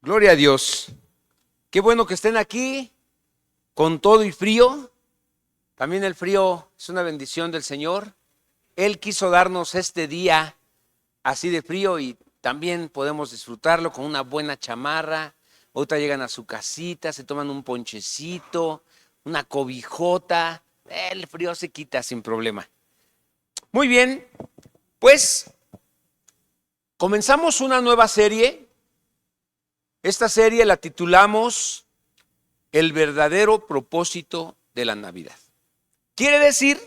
Gloria a Dios. Qué bueno que estén aquí con todo y frío. También el frío es una bendición del Señor. Él quiso darnos este día así de frío y también podemos disfrutarlo con una buena chamarra. Ahorita llegan a su casita, se toman un ponchecito, una cobijota. El frío se quita sin problema. Muy bien, pues comenzamos una nueva serie. Esta serie la titulamos El verdadero propósito de la Navidad. Quiere decir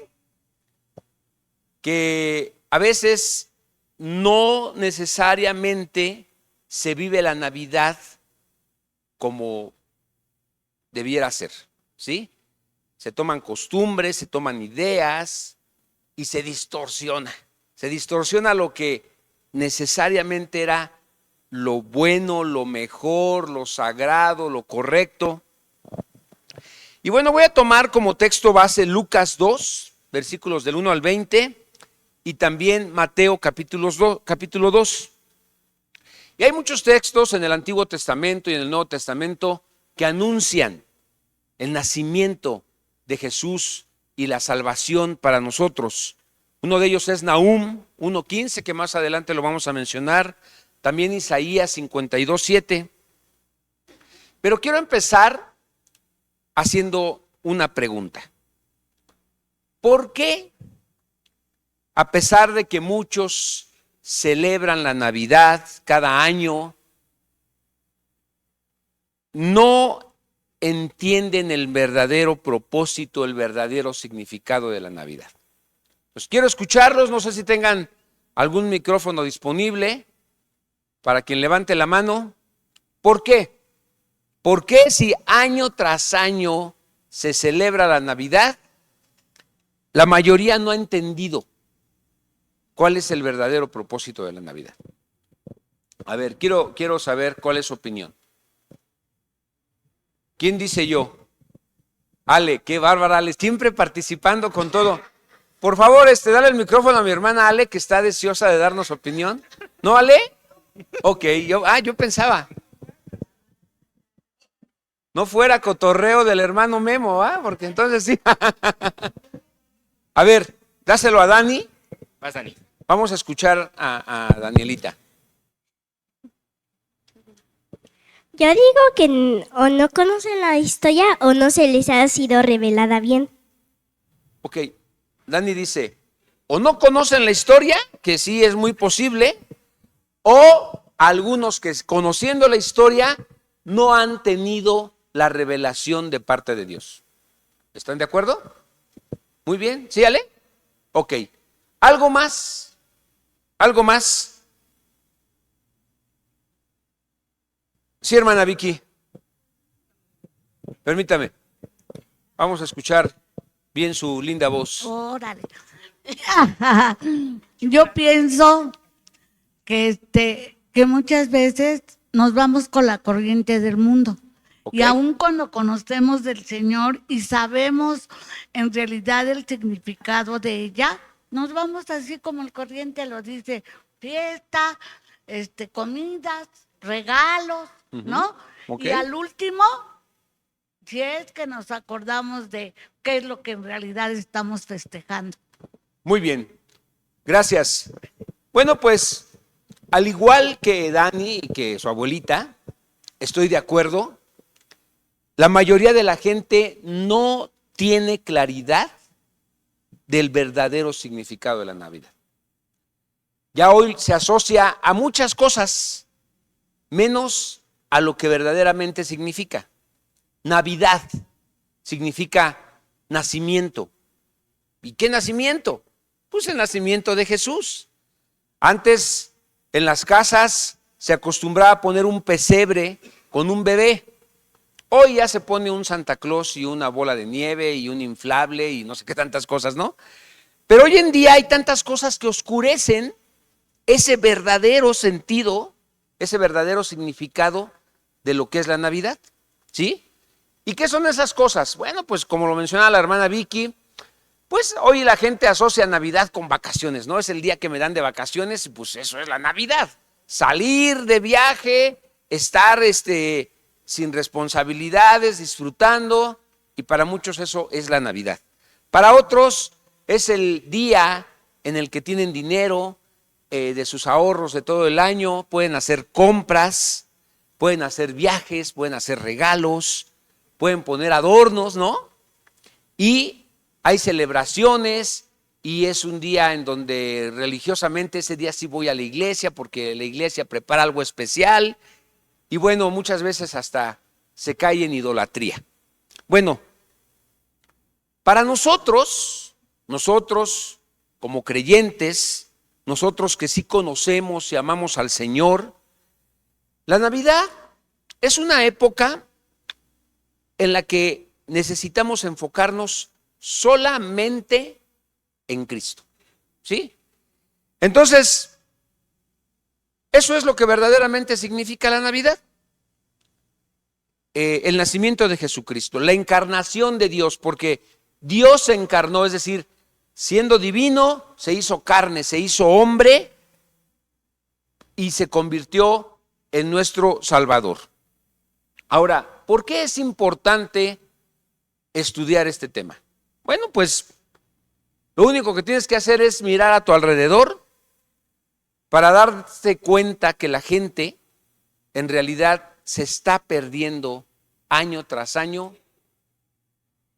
que a veces no necesariamente se vive la Navidad como debiera ser, ¿sí? Se toman costumbres, se toman ideas y se distorsiona. Se distorsiona lo que necesariamente era lo bueno, lo mejor, lo sagrado, lo correcto. Y bueno, voy a tomar como texto base Lucas 2, versículos del 1 al 20, y también Mateo capítulo 2. Y hay muchos textos en el Antiguo Testamento y en el Nuevo Testamento que anuncian el nacimiento de Jesús y la salvación para nosotros. Uno de ellos es Nahum 1:15, que más adelante lo vamos a mencionar. También Isaías 52:7. Pero quiero empezar haciendo una pregunta. ¿Por qué, a pesar de que muchos celebran la Navidad cada año, no entienden el verdadero propósito, el verdadero significado de la Navidad? Pues quiero escucharlos, no sé si tengan algún micrófono disponible para quien levante la mano. ¿Por qué? ¿Por qué si año tras año se celebra la Navidad, la mayoría no ha entendido cuál es el verdadero propósito de la Navidad? A ver, quiero saber cuál es su opinión. ¿Quién dice yo? Ale, qué bárbara, Ale, siempre participando con todo. Por favor, dale el micrófono a mi hermana Ale, que está deseosa de darnos opinión. ¿No, Ale? Ok, yo pensaba. No fuera cotorreo del hermano Memo, porque entonces sí. A ver, dáselo a Dani. Vas, Dani. Vamos a escuchar a Danielita. Yo digo que o no conocen la historia o no se les ha sido revelada bien. Ok, Dani dice, o no conocen la historia, que sí es muy posible, o algunos que conociendo la historia no han tenido la revelación de parte de Dios. ¿Están de acuerdo? Muy bien, ¿sí, Ale? Ok, ¿algo más? ¿Algo más? Sí, hermana Vicky. Permítame. Vamos a escuchar bien su linda voz. Órale. Yo pienso que muchas veces nos vamos con la corriente del mundo. Okay. Y aun cuando conocemos del Señor y sabemos en realidad el significado de ella, nos vamos así como el corriente lo dice, fiesta, comidas, regalos, ¿no? Okay. Y al último, si es que nos acordamos de qué es lo que en realidad estamos festejando. Muy bien, gracias. Bueno, pues, al igual que Dani y que su abuelita, estoy de acuerdo. La mayoría de la gente no tiene claridad del verdadero significado de la Navidad. Ya hoy se asocia a muchas cosas, menos a lo que verdaderamente significa. Navidad significa nacimiento. ¿Y qué nacimiento? Pues el nacimiento de Jesús. Antes en las casas se acostumbraba a poner un pesebre con un bebé. Hoy ya se pone un Santa Claus y una bola de nieve y un inflable y no sé qué tantas cosas, ¿no? Pero hoy en día hay tantas cosas que oscurecen ese verdadero sentido, ese verdadero significado de lo que es la Navidad, ¿sí? ¿Y qué son esas cosas? Bueno, pues como lo mencionaba la hermana Vicky, pues hoy la gente asocia Navidad con vacaciones, ¿no? Es el día que me dan de vacaciones y pues eso es la Navidad. Salir de viaje estar sin responsabilidades, disfrutando, y para muchos eso es la Navidad. Para otros es el día en el que tienen dinero de sus ahorros de todo el año, pueden hacer compras, pueden hacer viajes, pueden hacer regalos, pueden poner adornos, ¿no? Y hay celebraciones y es un día en donde religiosamente ese día sí voy a la iglesia porque la iglesia prepara algo especial y bueno, muchas veces hasta se cae en idolatría. Bueno, para nosotros como creyentes, nosotros que sí conocemos y amamos al Señor, la Navidad es una época en la que necesitamos enfocarnos solamente en Cristo, ¿sí? Entonces, eso es lo que verdaderamente significa la Navidad. El nacimiento de Jesucristo, la encarnación de Dios, porque Dios se encarnó, es decir, siendo divino, se hizo carne, se hizo hombre y se convirtió en nuestro Salvador. Ahora, ¿por qué es importante estudiar este tema? Bueno, pues lo único que tienes que hacer es mirar a tu alrededor para darte cuenta que la gente en realidad se está perdiendo año tras año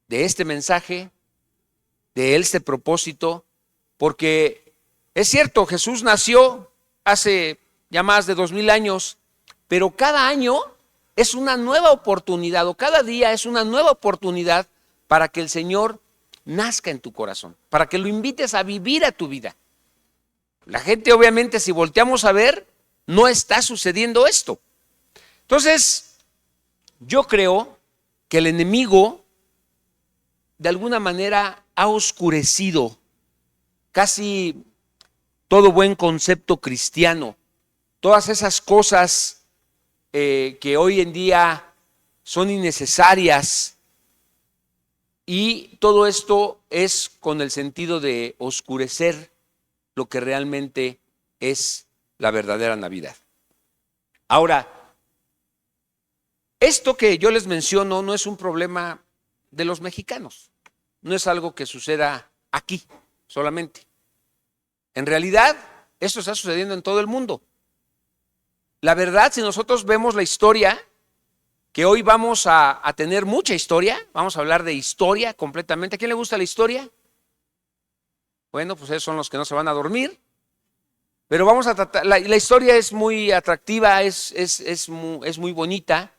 de este mensaje, de este propósito, porque es cierto, Jesús nació hace ya más de 2000 años, pero cada año es una nueva oportunidad, o cada día es una nueva oportunidad para que el Señor nazca en tu corazón, para que lo invites a vivir a tu vida. La gente, obviamente, si volteamos a ver, no está sucediendo esto. Entonces, yo creo que el enemigo de alguna manera ha oscurecido casi todo buen concepto cristiano, todas esas cosas que hoy en día son innecesarias, y todo esto es con el sentido de oscurecer lo que realmente es la verdadera Navidad. Ahora, esto que yo les menciono no es un problema de los mexicanos, no es algo que suceda aquí solamente. En realidad, esto está sucediendo en todo el mundo. La verdad, si nosotros vemos la historia, que hoy vamos a tener mucha historia, vamos a hablar de historia completamente. ¿A quién le gusta la historia? Bueno, pues esos son los que no se van a dormir. Pero vamos a tratar, la historia es muy atractiva, es muy bonita,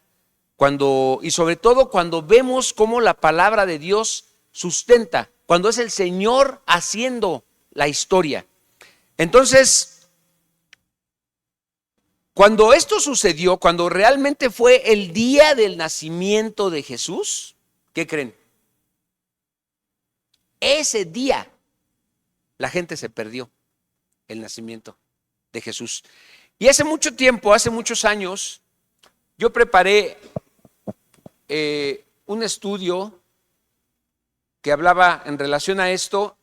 y sobre todo cuando vemos cómo la palabra de Dios sustenta, cuando es el Señor haciendo la historia. Entonces, cuando esto sucedió, cuando realmente fue el día del nacimiento de Jesús, ¿qué creen? Ese día la gente se perdió el nacimiento de Jesús. Y hace mucho tiempo, hace muchos años, yo preparé un estudio que hablaba en relación a esto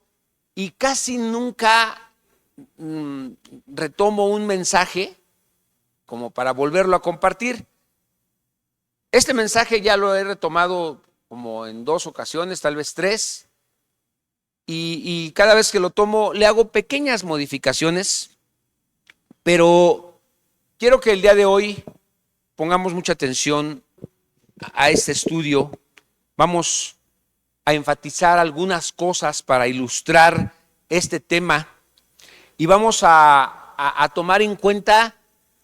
y casi nunca retomo un mensaje como para volverlo a compartir. Este mensaje ya lo he retomado como en 2 ocasiones, tal vez 3, y cada vez que lo tomo le hago pequeñas modificaciones, pero quiero que el día de hoy pongamos mucha atención a este estudio. Vamos a enfatizar algunas cosas para ilustrar este tema y vamos a tomar en cuenta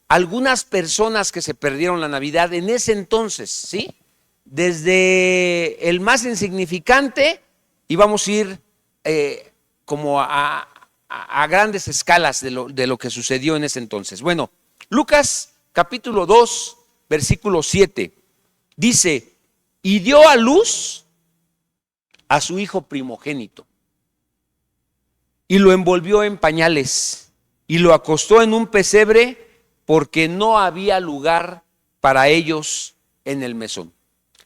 algunas personas que se perdieron la Navidad en ese entonces, ¿sí? Desde el más insignificante y vamos a ir como a grandes escalas de lo que sucedió en ese entonces. Bueno, Lucas capítulo 2, versículo 7, dice, y dio a luz a su hijo primogénito, y lo envolvió en pañales, y lo acostó en un pesebre, porque no había lugar para ellos en el mesón.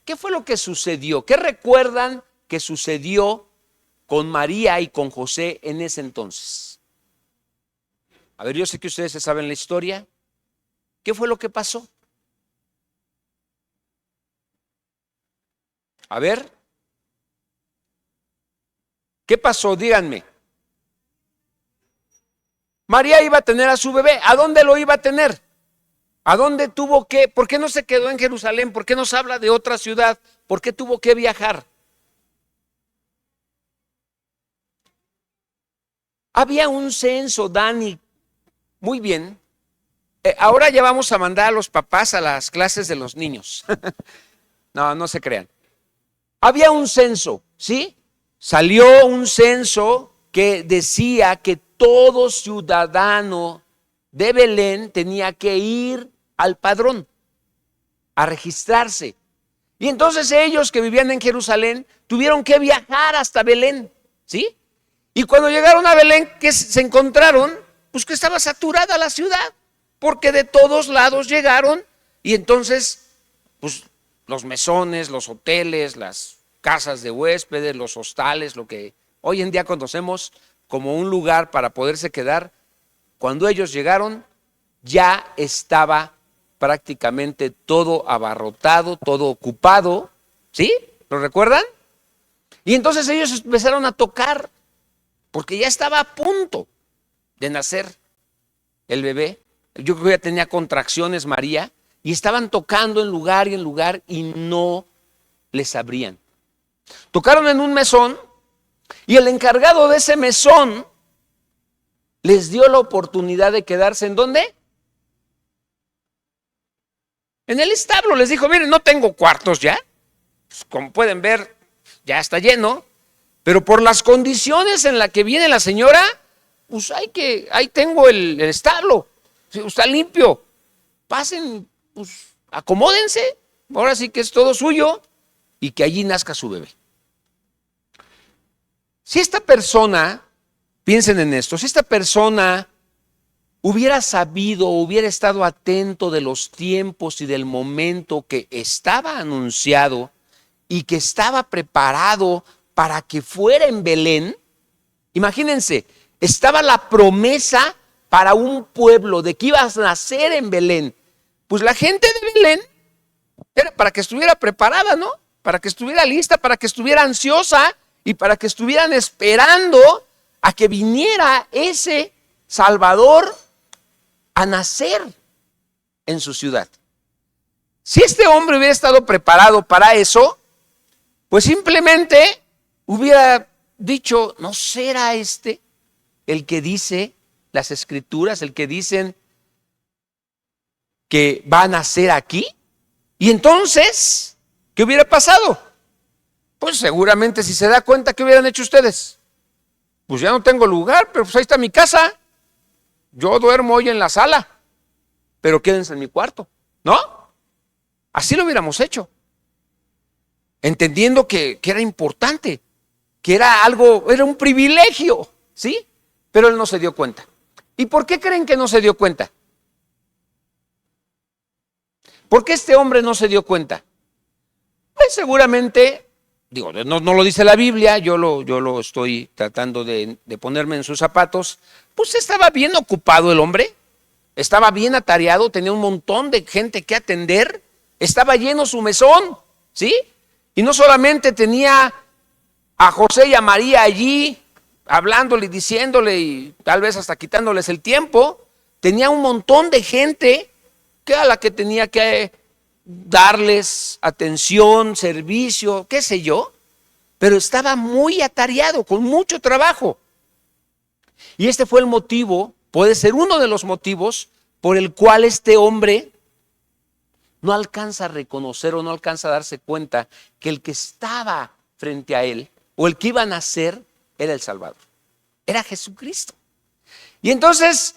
¿Qué fue lo que sucedió? ¿Qué recuerdan que sucedió con María y con José en ese entonces? A ver, yo sé que ustedes se saben la historia. ¿Qué fue lo que pasó? A ver. ¿Qué pasó? Díganme. María iba a tener a su bebé. ¿A dónde lo iba a tener? ¿A dónde tuvo que? ¿Por qué no se quedó en Jerusalén? ¿Por qué nos habla de otra ciudad? ¿Por qué tuvo que viajar? Había un censo, Dani. Muy bien. Ahora ya vamos a mandar a los papás a las clases de los niños. No, no se crean. Había un censo, ¿sí? Salió un censo que decía que todo ciudadano de Belén tenía que ir al padrón a registrarse. Y entonces ellos que vivían en Jerusalén tuvieron que viajar hasta Belén, ¿sí? Y cuando llegaron a Belén, ¿qué se encontraron? Pues que estaba saturada la ciudad, porque de todos lados llegaron y entonces, pues los mesones, los hoteles, las casas de huéspedes, los hostales, lo que hoy en día conocemos como un lugar para poderse quedar, cuando ellos llegaron ya estaba prácticamente todo abarrotado, todo ocupado, ¿sí? ¿Lo recuerdan? Y entonces ellos empezaron a tocar, porque ya estaba a punto de nacer el bebé. Yo creo que ya tenía contracciones María, y estaban tocando en lugar y no les abrían. Tocaron en un mesón y el encargado de ese mesón les dio la oportunidad de quedarse ¿en dónde? En el establo. Les dijo, miren, no tengo cuartos ya, pues, como pueden ver, ya está lleno, pero por las condiciones en las que viene la señora, pues ahí tengo el establo, está limpio, pasen, pues acomódense, ahora sí que es todo suyo y que allí nazca su bebé. Si esta persona, piensen en esto, si esta persona hubiera sabido, hubiera estado atento de los tiempos y del momento que estaba anunciado y que estaba preparado para que fuera en Belén, imagínense, estaba la promesa para un pueblo de que iba a nacer en Belén. Pues la gente de Belén era para que estuviera preparada, ¿no? Para que estuviera lista, para que estuviera ansiosa y para que estuvieran esperando a que viniera ese Salvador a nacer en su ciudad. Si este hombre hubiera estado preparado para eso, pues simplemente hubiera dicho, ¿no será este el que dice las escrituras, el que dicen que va a nacer aquí? Y entonces, ¿qué hubiera pasado? Pues seguramente si se da cuenta, ¿qué hubieran hecho ustedes? Pues ya no tengo lugar, pero pues ahí está mi casa. Yo duermo hoy en la sala, pero quédense en mi cuarto, ¿no? Así lo hubiéramos hecho. Entendiendo que era importante, que era algo, era un privilegio, ¿sí? Pero él no se dio cuenta. ¿Y por qué creen que no se dio cuenta? ¿Por qué este hombre no se dio cuenta? Pues seguramente, digo, no lo dice la Biblia, yo lo estoy tratando de ponerme en sus zapatos, pues estaba bien ocupado el hombre, estaba bien atareado, tenía un montón de gente que atender, estaba lleno su mesón, ¿sí? Y no solamente tenía a José y a María allí, hablándole y diciéndole y tal vez hasta quitándoles el tiempo, tenía un montón de gente que a la que tenía que darles atención, servicio, qué sé yo, pero estaba muy atareado, con mucho trabajo. Y este fue el motivo, puede ser uno de los motivos por el cual este hombre no alcanza a reconocer o no alcanza a darse cuenta que el que estaba frente a él o el que iba a nacer era el Salvador, era Jesucristo. Y entonces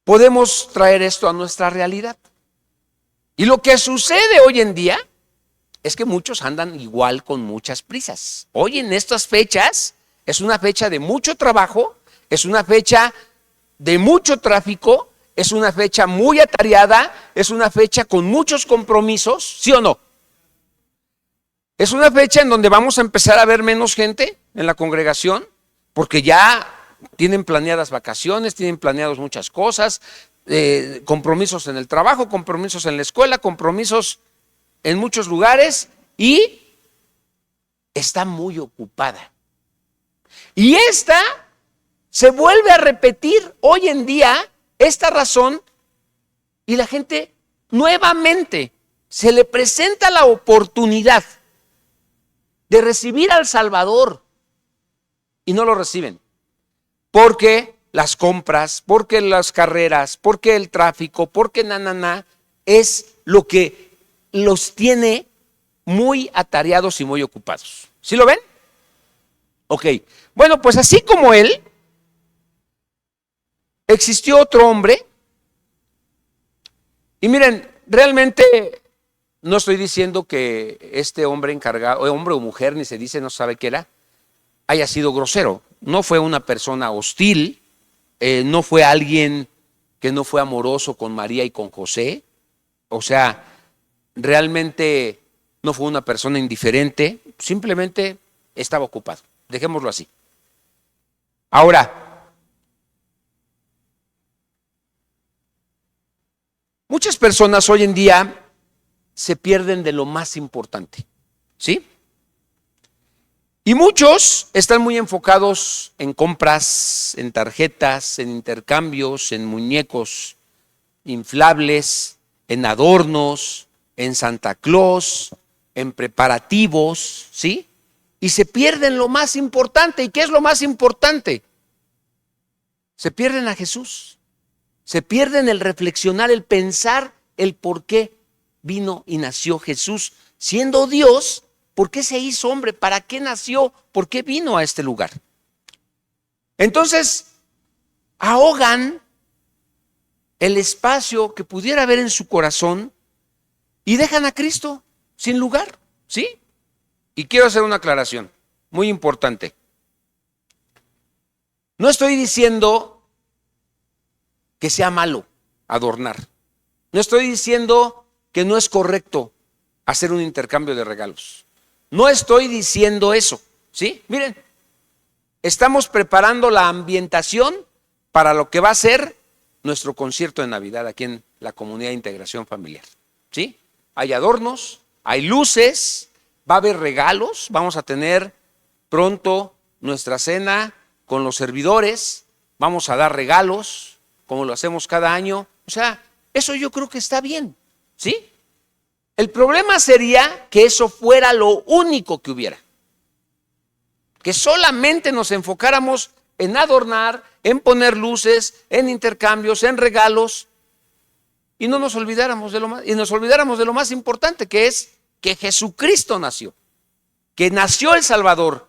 podemos traer esto a nuestra realidad. Y lo que sucede hoy en día es que muchos andan igual con muchas prisas. Hoy en estas fechas es una fecha de mucho trabajo, es una fecha de mucho tráfico, es una fecha muy atareada, es una fecha con muchos compromisos, ¿sí o no? Es una fecha en donde vamos a empezar a ver menos gente en la congregación, porque ya tienen planeadas vacaciones, tienen planeadas muchas cosas, compromisos en el trabajo, compromisos en la escuela, compromisos en muchos lugares y está muy ocupada. Y esta se vuelve a repetir hoy en día, esta razón, y la gente nuevamente se le presenta la oportunidad de recibir al Salvador y no lo reciben. Porque las compras, porque las carreras, porque el tráfico, porque es lo que los tiene muy atareados y muy ocupados. ¿Sí lo ven? Ok. Bueno, pues así como él, existió otro hombre. Y miren, realmente no estoy diciendo que este hombre encargado, hombre o mujer, ni se dice, no sabe qué era, haya sido grosero. No fue una persona hostil, no fue alguien que no fue amoroso con María y con José. O sea, realmente no fue una persona indiferente, simplemente estaba ocupado. Dejémoslo así. Ahora, muchas personas hoy en día se pierden de lo más importante, ¿sí? Y muchos están muy enfocados en compras, en tarjetas, en intercambios, en muñecos inflables, en adornos, en Santa Claus, en preparativos, ¿sí? Y se pierden lo más importante. ¿Y qué es lo más importante? Se pierden a Jesús. Se pierden el reflexionar, el pensar, el por qué vino y nació Jesús. Siendo Dios, ¿por qué se hizo hombre? ¿Para qué nació? ¿Por qué vino a este lugar? Entonces, ahogan el espacio que pudiera haber en su corazón y dejan a Cristo sin lugar, ¿sí? Y quiero hacer una aclaración muy importante. No estoy diciendo que sea malo adornar. No estoy diciendo que no es correcto hacer un intercambio de regalos. No estoy diciendo eso, ¿sí? Miren, estamos preparando la ambientación para lo que va a ser nuestro concierto de Navidad aquí en la Comunidad de Integración Familiar, ¿sí? Hay adornos, hay luces, va a haber regalos, vamos a tener pronto nuestra cena con los servidores, vamos a dar regalos, como lo hacemos cada año. O sea, eso yo creo que está bien, ¿sí? El problema sería que eso fuera lo único que hubiera. Que solamente nos enfocáramos en adornar, en poner luces, en intercambios, en regalos, y no nos olvidáramos de lo más, y nos olvidáramos de lo más importante, que es que Jesucristo nació, que nació el Salvador.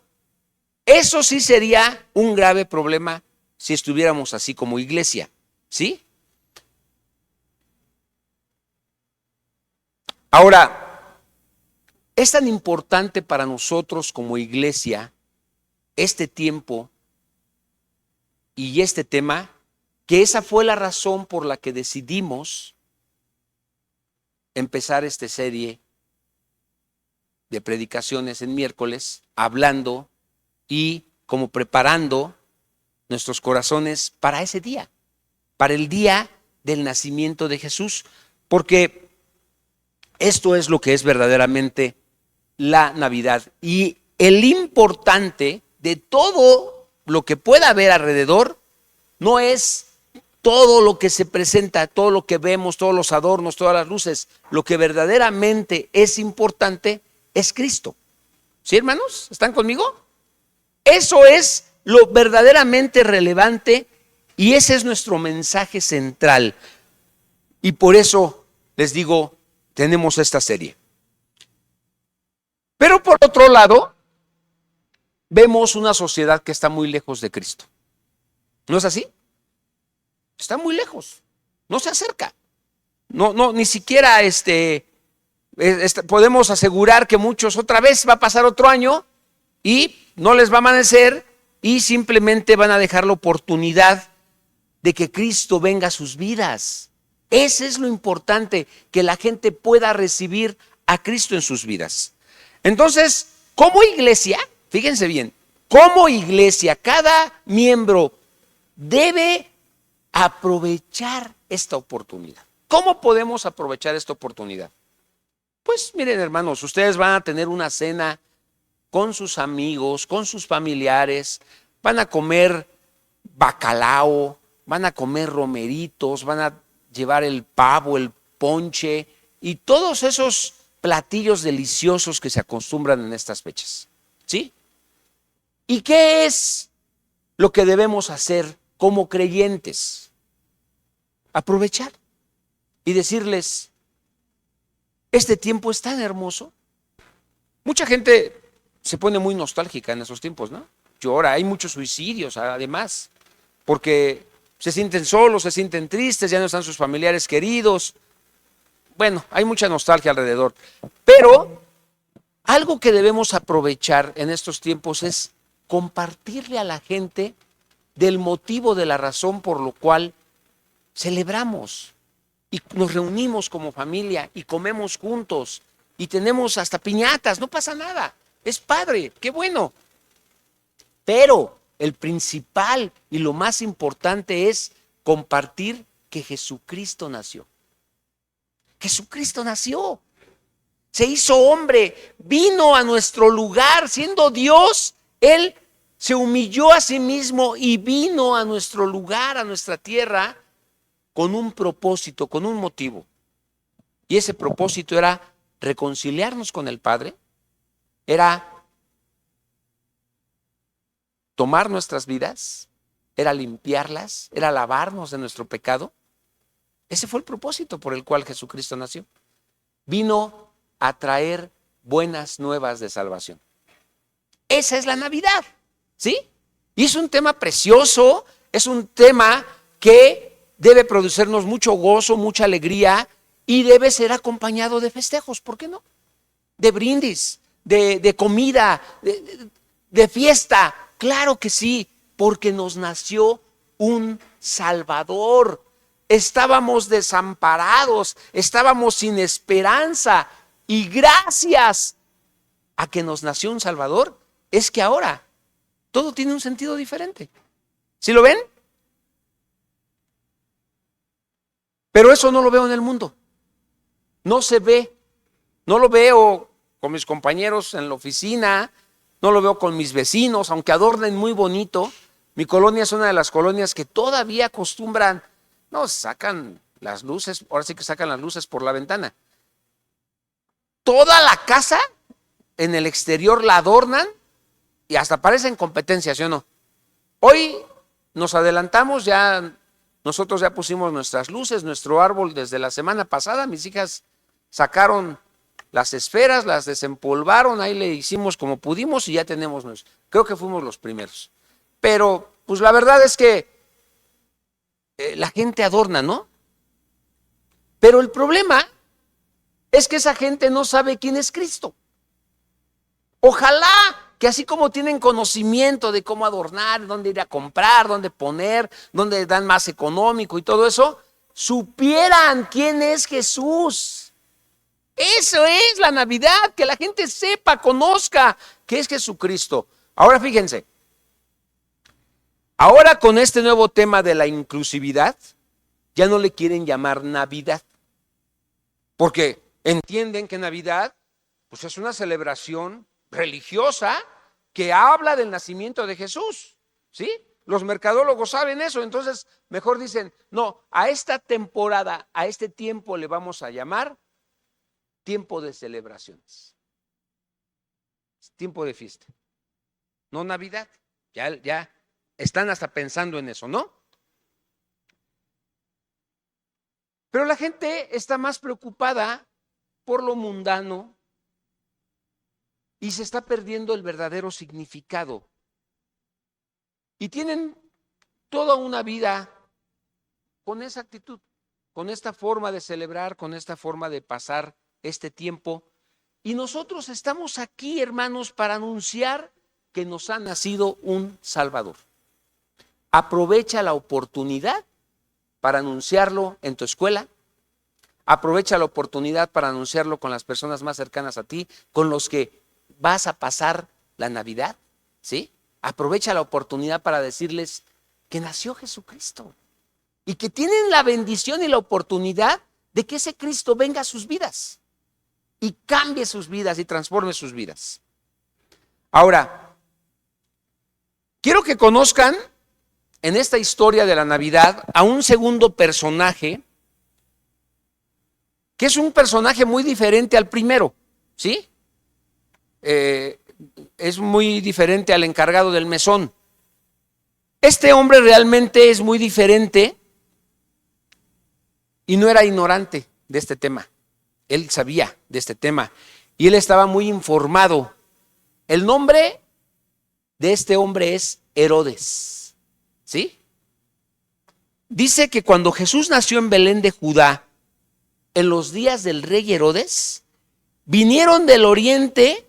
Eso sí sería un grave problema si estuviéramos así como iglesia, ¿sí? Ahora, es tan importante para nosotros como iglesia este tiempo y este tema, que esa fue la razón por la que decidimos empezar esta serie de predicaciones en miércoles, hablando y como preparando nuestros corazones para ese día, para el día del nacimiento de Jesús, porque esto es lo que es verdaderamente la Navidad. Y el importante de todo lo que pueda haber alrededor no es todo lo que se presenta, todo lo que vemos, todos los adornos, todas las luces. Lo que verdaderamente es importante es Cristo. ¿Sí, hermanos? ¿Están conmigo? Eso es lo verdaderamente relevante y ese es nuestro mensaje central. Y por eso les digo, tenemos esta serie. Pero por otro lado, vemos una sociedad que está muy lejos de Cristo. ¿No es así? Está muy lejos, no se acerca. No, ni siquiera podemos asegurar que muchos otra vez va a pasar otro año y no les va a amanecer y simplemente van a dejar la oportunidad de que Cristo venga a sus vidas. Ese es lo importante, que la gente pueda recibir a Cristo en sus vidas. Entonces, como iglesia, fíjense bien, como iglesia, cada miembro debe aprovechar esta oportunidad. ¿Cómo podemos aprovechar esta oportunidad? Pues miren, hermanos, ustedes van a tener una cena con sus amigos, con sus familiares, van a comer bacalao, van a comer romeritos, van a llevar el pavo, el ponche y todos esos platillos deliciosos que se acostumbran en estas fechas, ¿sí? ¿Y qué es lo que debemos hacer como creyentes? Aprovechar y decirles, este tiempo es tan hermoso. Mucha gente se pone muy nostálgica en esos tiempos, ¿no? Llora, hay muchos suicidios además, porque se sienten solos, se sienten tristes, ya no están sus familiares queridos. Bueno, hay mucha nostalgia alrededor. Pero algo que debemos aprovechar en estos tiempos es compartirle a la gente del motivo, de la razón por lo cual celebramos y nos reunimos como familia y comemos juntos y tenemos hasta piñatas, no pasa nada, es padre, qué bueno. Pero el principal y lo más importante es compartir que Jesucristo nació. Jesucristo nació, se hizo hombre, vino a nuestro lugar, siendo Dios, Él se humilló a sí mismo y vino a nuestro lugar, a nuestra tierra, con un propósito, con un motivo. Y ese propósito era reconciliarnos con el Padre, era tomar nuestras vidas, era limpiarlas, era lavarnos de nuestro pecado. Ese fue el propósito por el cual Jesucristo nació. Vino a traer buenas nuevas de salvación. Esa es la Navidad, ¿sí? Y es un tema precioso, es un tema que debe producirnos mucho gozo, mucha alegría y debe ser acompañado de festejos, ¿por qué no? De brindis, de comida, de fiesta. Claro que sí, porque nos nació un Salvador. Estábamos desamparados, estábamos sin esperanza y gracias a que nos nació un Salvador es que ahora todo tiene un sentido diferente. ¿Sí lo ven? Pero eso no lo veo en el mundo. No se ve. No lo veo con mis compañeros en la oficina, no lo veo con mis vecinos, aunque adornen muy bonito. Mi colonia es una de las colonias que todavía acostumbran, no, sacan las luces, ahora sí que sacan las luces por la ventana. Toda la casa en el exterior la adornan y hasta parecen competencias, ¿sí o no? Hoy nos adelantamos, nosotros ya pusimos nuestras luces, nuestro árbol desde la semana pasada, mis hijas sacaron las esferas, las desempolvaron, ahí le hicimos como pudimos y ya tenemos nuestro. Creo que fuimos los primeros. Pero pues la verdad es que la gente adorna, ¿no? Pero el problema es que esa gente no sabe quién es Cristo. Ojalá que así como tienen conocimiento de cómo adornar, dónde ir a comprar, dónde poner, dónde dan más económico y todo eso, supieran quién es Jesús. Eso es la Navidad, que la gente sepa, conozca que es Jesucristo. Ahora fíjense, ahora con este nuevo tema de la inclusividad, ya no le quieren llamar Navidad, porque entienden que Navidad pues es una celebración religiosa que habla del nacimiento de Jesús, ¿sí? Los mercadólogos saben eso, entonces mejor dicen, no, a esta temporada, a este tiempo le vamos a llamar tiempo de celebraciones, tiempo de fiesta, no Navidad. Ya están hasta pensando en eso, ¿no? Pero la gente está más preocupada por lo mundano y se está perdiendo el verdadero significado. Y tienen toda una vida con esa actitud, con esta forma de celebrar, con esta forma de pasar este tiempo. Y nosotros estamos aquí, hermanos, para anunciar que nos ha nacido un Salvador. Aprovecha la oportunidad para anunciarlo en tu escuela. Aprovecha la oportunidad para anunciarlo con las personas más cercanas a ti, con los que vas a pasar la Navidad, ¿sí? Aprovecha la oportunidad para decirles que nació Jesucristo y que tienen la bendición y la oportunidad de que ese Cristo venga a sus vidas y cambie sus vidas y transforme sus vidas. Ahora, quiero que conozcan en esta historia de la Navidad a un segundo personaje que es un personaje muy diferente al primero, ¿sí? Es muy diferente al encargado del mesón. Este hombre realmente es muy diferente y no era ignorante de este tema. Él sabía de este tema y él estaba muy informado. El nombre de este hombre es Herodes, ¿sí? Dice que cuando Jesús nació en Belén de Judá, en los días del rey Herodes, vinieron del oriente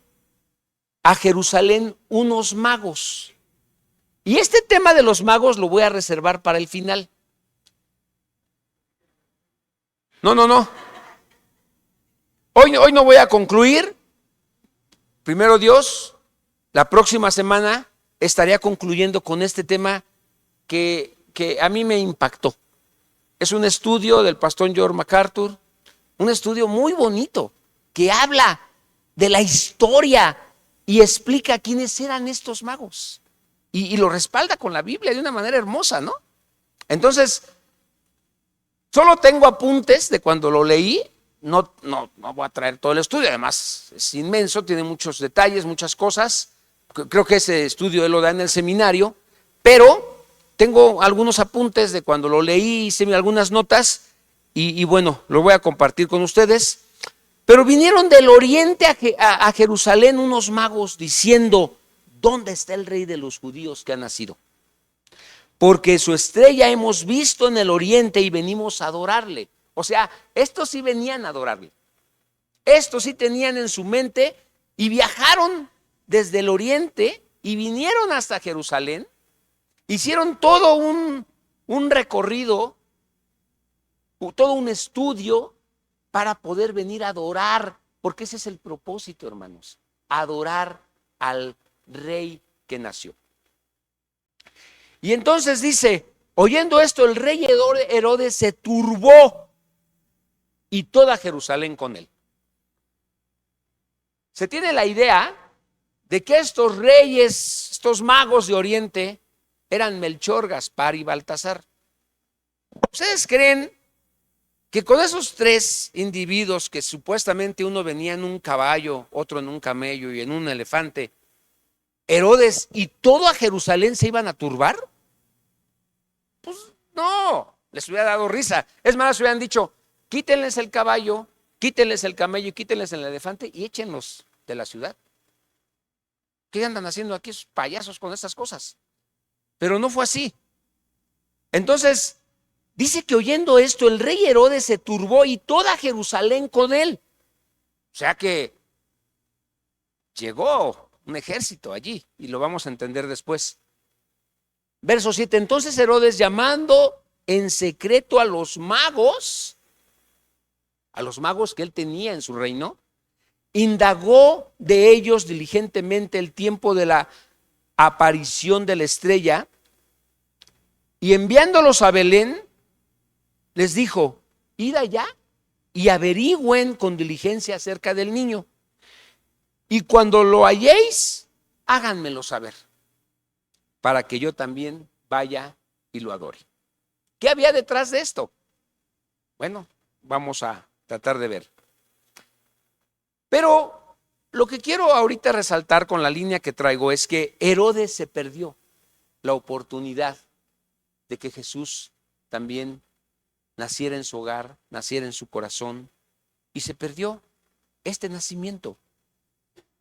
a Jerusalén unos magos. Y este tema de los magos lo voy a reservar para el final. No. Hoy no voy a concluir. Primero Dios, la próxima semana estaría concluyendo con este tema que a mí me impactó. Es un estudio del pastor George MacArthur, un estudio muy bonito que habla de la historia y explica quiénes eran estos magos. Y lo respalda con la Biblia de una manera hermosa, ¿no? Entonces, solo tengo apuntes de cuando lo leí. No voy a traer todo el estudio, además es inmenso, tiene muchos detalles, muchas cosas. Creo que ese estudio él lo da en el seminario, pero tengo algunos apuntes de cuando lo leí, hice algunas notas y bueno, lo voy a compartir con ustedes. Pero vinieron del oriente a Jerusalén unos magos diciendo: ¿dónde está el rey de los judíos que ha nacido? Porque su estrella hemos visto en el oriente y venimos a adorarle. O sea, estos sí venían a adorarle. Estos sí tenían en su mente y viajaron desde el oriente y vinieron hasta Jerusalén. Hicieron todo un recorrido, todo un estudio para poder venir a adorar, porque ese es el propósito, hermanos, adorar al rey que nació. Y entonces dice, oyendo esto, el rey Herodes se turbó y toda Jerusalén con él. Se tiene la idea de que estos reyes, estos magos de Oriente, eran Melchor, Gaspar y Baltasar. ¿Ustedes creen que con esos tres individuos, que supuestamente uno venía en un caballo, otro en un camello y en un elefante, Herodes y todo a Jerusalén se iban a turbar? Pues no, les hubiera dado risa. Es más, les hubieran dicho: quítenles el caballo, quítenles el camello y quítenles el elefante y échenlos de la ciudad. ¿Qué andan haciendo aquí esos payasos con estas cosas? Pero no fue así. Entonces, dice que oyendo esto, el rey Herodes se turbó y toda Jerusalén con él. O sea que llegó un ejército allí y lo vamos a entender después. Verso 7, entonces Herodes, llamando en secreto a los magos que él tenía en su reino, indagó de ellos diligentemente el tiempo de la aparición de la estrella y enviándolos a Belén, les dijo: id allá y averigüen con diligencia acerca del niño, y cuando lo halléis, háganmelo saber, para que yo también vaya y lo adore. ¿Qué había detrás de esto? Bueno, vamos a tratar de ver. Pero lo que quiero ahorita resaltar con la línea que traigo es que Herodes se perdió la oportunidad de que Jesús también naciera en su hogar, naciera en su corazón, y se perdió este nacimiento.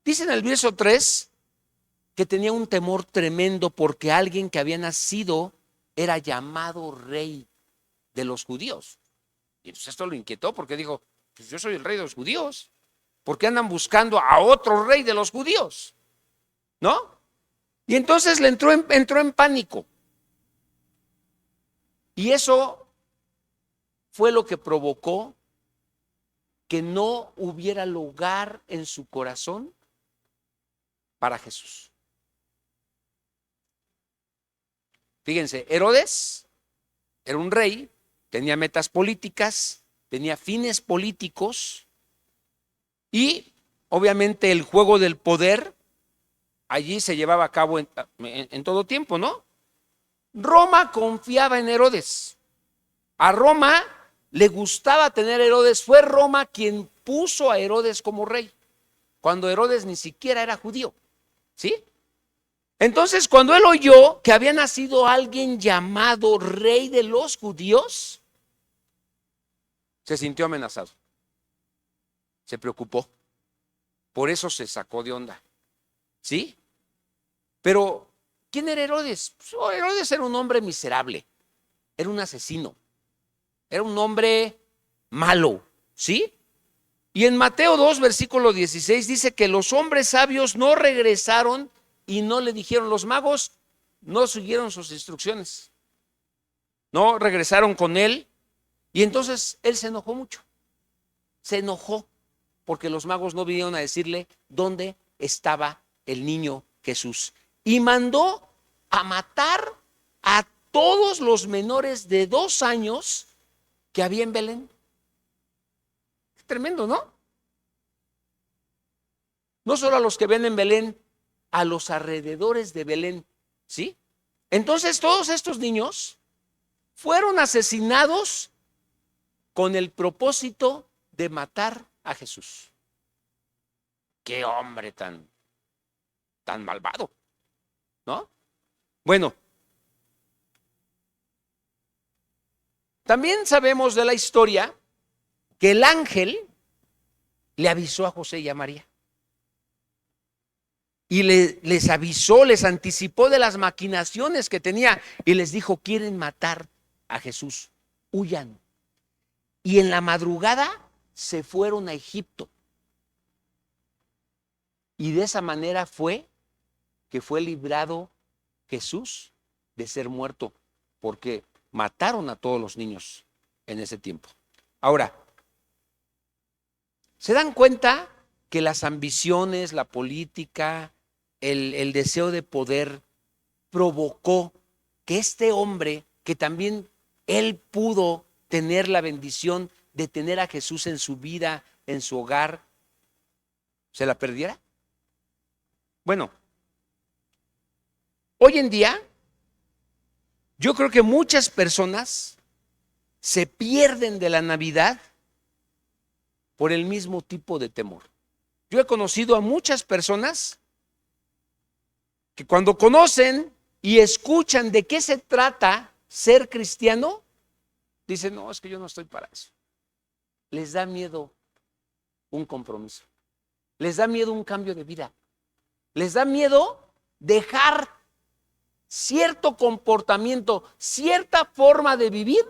Dice en el verso 3 que tenía un temor tremendo porque alguien que había nacido era llamado rey de los judíos. Y pues esto lo inquietó porque dijo: pues yo soy el rey de los judíos. ¿Por qué andan buscando a otro rey de los judíos? ¿No? Y entonces le entró en pánico. Y eso fue lo que provocó que no hubiera lugar en su corazón para Jesús. Fíjense, Herodes era un rey, tenía metas políticas, tenía fines políticos, Y obviamente el juego del poder allí se llevaba a cabo en todo tiempo, ¿no? Roma confiaba en Herodes. A Roma le gustaba tener a Herodes. Fue Roma quien puso a Herodes como rey, cuando Herodes ni siquiera era judío, ¿sí? Entonces, cuando él oyó que había nacido alguien llamado rey de los judíos, se sintió amenazado, se preocupó, por eso se sacó de onda, ¿sí? Pero, ¿quién era Herodes? Pues, Herodes era un hombre miserable, era un asesino, era un hombre malo, ¿sí? Y en Mateo 2, versículo 16 dice que los hombres sabios no regresaron y no le dijeron, los magos no siguieron sus instrucciones, no regresaron con él, y entonces él se enojó mucho, se enojó porque los magos no vinieron a decirle dónde estaba el niño Jesús, y mandó a matar a todos los menores de 2 años que había en Belén. Tremendo, ¿no? No solo a los que ven en Belén, a los alrededores de Belén, ¿sí? Entonces todos estos niños fueron asesinados con el propósito de matar a Jesús. Qué hombre tan malvado, ¿no? Bueno, también sabemos de la historia que el ángel le avisó a José y a María. Y les avisó, les anticipó de las maquinaciones que tenía y les dijo, quieren matar a Jesús, huyan. Y en la madrugada se fueron a Egipto. Y de esa manera fue que fue librado Jesús de ser muerto, porque mataron a todos los niños en ese tiempo. Ahora, ¿se dan cuenta que las ambiciones, la política, el deseo de poder provocó que este hombre, que también él pudo tener la bendición de tener a Jesús en su vida, en su hogar, se la perdiera? Bueno, hoy en día yo creo que muchas personas se pierden de la Navidad por el mismo tipo de temor. Yo he conocido a muchas personas que cuando conocen y escuchan de qué se trata ser cristiano, dicen, no, es que yo no estoy para eso. Les da miedo un compromiso, les da miedo un cambio de vida, les da miedo dejar cierto comportamiento, cierta forma de vivir,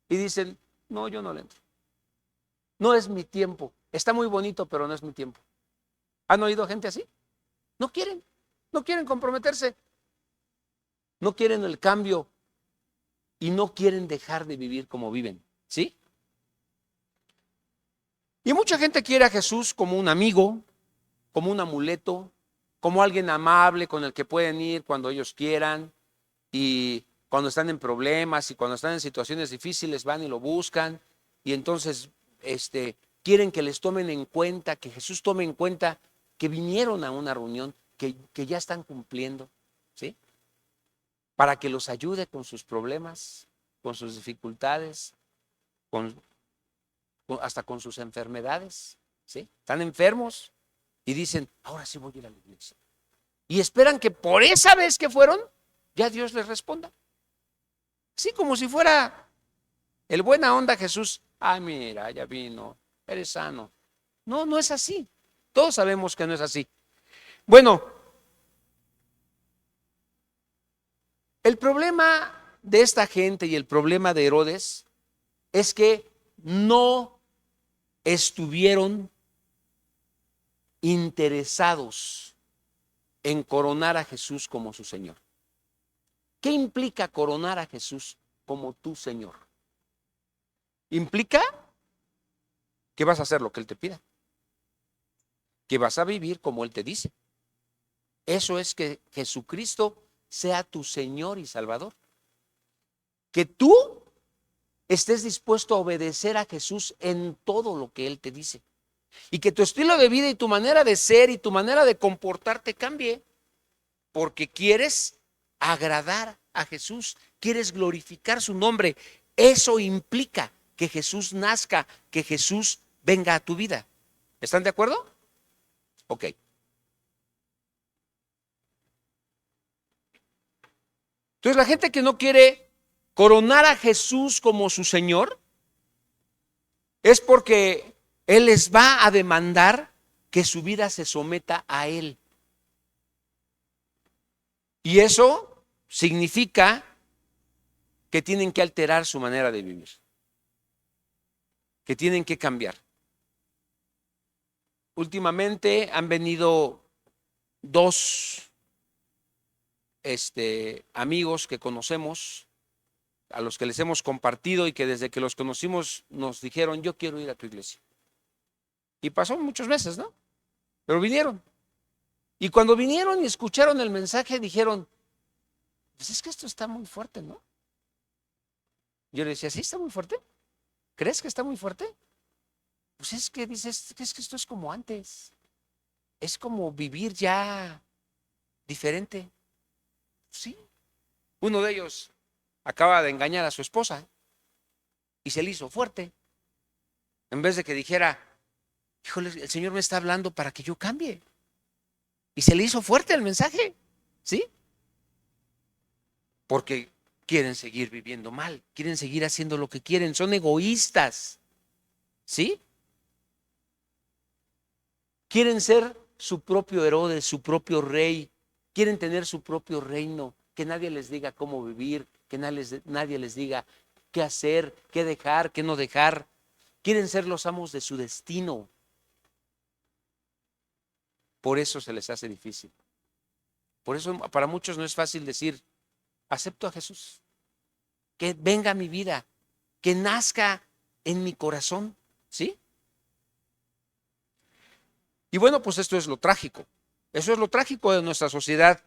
y dicen, no, yo no le entro. No es mi tiempo. Está muy bonito, pero no es mi tiempo. ¿Han oído gente así? No quieren comprometerse. No quieren el cambio y no quieren dejar de vivir como viven, ¿sí? Y mucha gente quiere a Jesús como un amigo, como un amuleto, como alguien amable con el que pueden ir cuando ellos quieran, y cuando están en problemas y cuando están en situaciones difíciles van y lo buscan, y entonces quieren que les tomen en cuenta, que Jesús tome en cuenta que vinieron a una reunión, que ya están cumpliendo, ¿sí? Para que los ayude con sus problemas, con sus dificultades, hasta con sus enfermedades, ¿sí? Están enfermos y dicen, ahora sí voy a ir a la iglesia. Y esperan que por esa vez que fueron, ya Dios les responda. Sí, como si fuera el buena onda Jesús. Ay, mira, ya vino, eres sano. No, no es así. Todos sabemos que no es así. Bueno, el problema de esta gente y el problema de Herodes es que no estuvieron interesados en coronar a Jesús como su Señor. ¿Qué implica coronar a Jesús como tu Señor? Implica que vas a hacer lo que Él te pida, que vas a vivir como Él te dice. Eso es que Jesucristo sea tu Señor y Salvador. Que tú estés dispuesto a obedecer a Jesús en todo lo que Él te dice. Y que tu estilo de vida y tu manera de ser y tu manera de comportarte cambie, porque quieres agradar a Jesús, quieres glorificar su nombre. Eso implica que Jesús nazca, que Jesús venga a tu vida. ¿Están de acuerdo? Ok. Entonces la gente que no quiere coronar a Jesús como su Señor es porque Él les va a demandar que su vida se someta a Él. Y eso significa que tienen que alterar su manera de vivir, que tienen que cambiar. Últimamente han venido dos amigos que conocemos, a los que les hemos compartido y que desde que los conocimos nos dijeron, yo quiero ir a tu iglesia. Y pasó muchos meses, ¿no? Pero vinieron. Y cuando vinieron y escucharon el mensaje, dijeron, pues es que esto está muy fuerte, ¿no? Yo le decía, ¿sí está muy fuerte? ¿Crees que está muy fuerte? Pues es que dices, es que esto es como antes. Es como vivir ya diferente. Sí. Uno de ellos acaba de engañar a su esposa y se le hizo fuerte. En vez de que dijera, híjole, el Señor me está hablando para que yo cambie. Y se le hizo fuerte el mensaje, ¿sí? Porque quieren seguir viviendo mal, quieren seguir haciendo lo que quieren, son egoístas, ¿sí? Quieren ser su propio Herodes, su propio rey, quieren tener su propio reino, que nadie les diga cómo vivir, que nadie les diga qué hacer, qué dejar, qué no dejar. Quieren ser los amos de su destino. Por eso se les hace difícil. Por eso para muchos no es fácil decir, acepto a Jesús, que venga a mi vida, que nazca en mi corazón, ¿sí? Y bueno, pues esto es lo trágico. Eso es lo trágico de nuestra sociedad.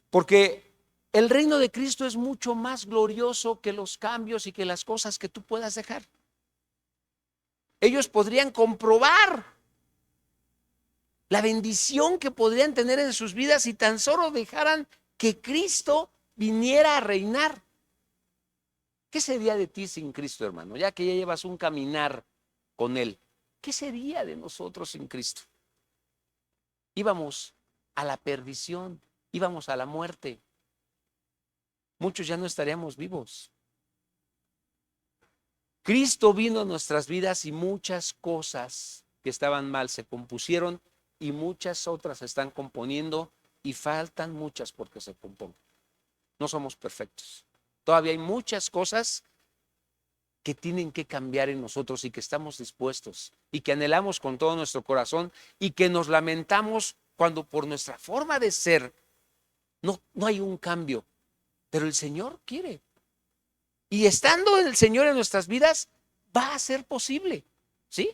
Porque el reino de Cristo es mucho más glorioso que los cambios y que las cosas que tú puedas dejar. Ellos podrían comprobar la bendición que podrían tener en sus vidas si tan solo dejaran que Cristo viniera a reinar. ¿Qué sería de ti sin Cristo, hermano? Ya que ya llevas un caminar con Él. ¿Qué sería de nosotros sin Cristo? Íbamos a la perdición, íbamos a la muerte. Muchos ya no estaríamos vivos. Cristo vino a nuestras vidas y muchas cosas que estaban mal se compusieron y muchas otras se están componiendo y faltan muchas porque se compongan. No somos perfectos. Todavía hay muchas cosas que tienen que cambiar en nosotros y que estamos dispuestos y que anhelamos con todo nuestro corazón y que nos lamentamos cuando por nuestra forma de ser no hay un cambio. Pero el Señor quiere. Y estando el Señor en nuestras vidas, va a ser posible, ¿sí?